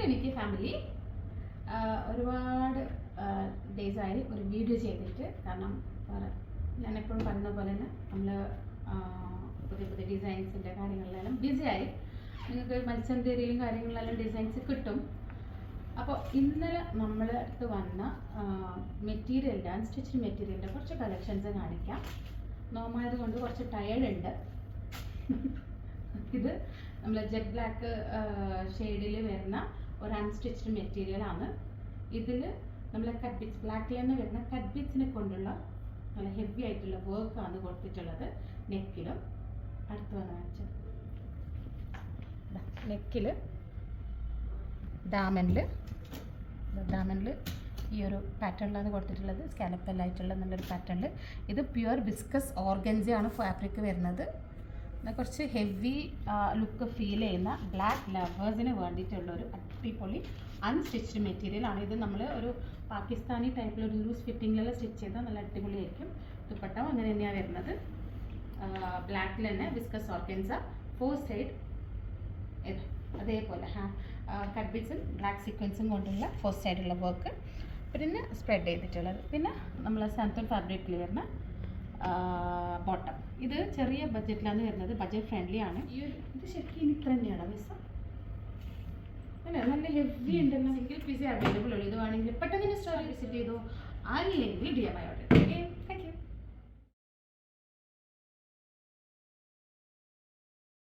എനിക്ക് ഫാമിലി ഒരുപാട് ഡേയ്സായി ഒരു വീഡിയോ ചെയ്തിട്ട്. കാരണം ഞാൻ എപ്പോഴും പറയുന്ന പോലെ തന്നെ നമ്മൾ പുതിയ പുതിയ ഡിസൈൻസിൻ്റെ കാര്യങ്ങളിലെല്ലാം ബിസിയായി. നിങ്ങൾക്ക് മത്സ്യന്തേരിയിലും കാര്യങ്ങളിലെല്ലാം ഡിസൈൻസ് കിട്ടും. അപ്പോൾ ഇന്നലെ നമ്മൾ അടുത്ത് വന്ന മെറ്റീരിയലിൻ്റെ അൺസ്റ്റിച്ച്ഡ് മെറ്റീരിയലിൻ്റെ കുറച്ച് കളക്ഷൻസ് കാണിക്കാം. നോമായത് കൊണ്ട് കുറച്ച് ടയേർഡ് ഉണ്ട്. ഇത് നമ്മൾ ജെറ്റ് ബ്ലാക്ക് ഷെയ്ഡിൽ വരുന്ന ഒരു അൺസ്റ്റിച്ച്ഡ് മെറ്റീരിയലാണ്. ഇതിൽ നമ്മൾ കട്ട് ബീറ്റ്സ് ബ്ലാക്കിൽ തന്നെ വരുന്ന കട്ട് ബീറ്റ്സിനെ കൊണ്ടുള്ള നല്ല ഹെവി ആയിട്ടുള്ള വർക്കാണ് കൊടുത്തിട്ടുള്ളത്. നെക്കിലും അടുത്ത് വന്ന് കാണിച്ചത് നെക്കിൽ ഡാമനിൽ ഈ ഒരു പാറ്റേണിലാണ് കൊടുത്തിട്ടുള്ളത്. സ്കാലപ്പല്ലായിട്ടുള്ള നല്ലൊരു പാറ്റേണിൽ. ഇത് പ്യുവർ വിസ്കസ് ഓർഗൻസയാണ് ഫാബ്രിക് വരുന്നത്. കുറച്ച് ഹെവി ലുക്ക് ഫീൽ ചെയ്യുന്ന ബ്ലാക്ക് ലവേഴ്സിന് വേണ്ടിയിട്ടുള്ളൊരു അടിപൊളി അൺസ്റ്റിച്ച്ഡ് മെറ്റീരിയലാണ്. ഇത് നമ്മൾ ഒരു പാകിസ്ഥാനി ടൈപ്പിലൊരു ലൂസ് ഫിറ്റിങ്ങിലെല്ലാം സ്റ്റിച്ച് ചെയ്താൽ നല്ല അടിപൊളിയായിരിക്കും. ദുപ്പട്ട അങ്ങനെ തന്നെയാണ് വരുന്നത്. ബ്ലാക്കിൽ തന്നെ വിസ്കസ് ഓർഗൻസ 4 സൈഡ് അതേപോലെ കട്ട് ബീറ്റ്സും ബ്ലാക്ക് സീക്വൻസും കൊണ്ടുള്ള 4 സൈഡുള്ള വർക്ക്. പിന്നെ സ്പ്രെഡ് ചെയ്തിട്ടുള്ളത്. പിന്നെ നമ്മൾ സാന്തൂർ ഫാബ്രിക്കിൽ വരുന്ന ബോട്ടം. ഇത് ചെറിയ ബഡ്ജറ്റിലാണ് വരുന്നത്. ബഡ്ജറ്റ് ഫ്രണ്ട്ലി ആണ്. ഇത് ശരിക്കും ഇത്ര തന്നെയാണ് പൈസ അല്ലേ? നല്ല ഹെവി ഉണ്ടല്ലോ. സിംഗിൾ പീസേ അവൈലബിൾ ഉള്ളൂ. ഇത് വേണമെങ്കിൽ പെട്ടെന്ന് സ്റ്റോറിൽ വിസിറ്റ് ചെയ്തു. അല്ലെങ്കിൽ DIY order. Okay, thank you.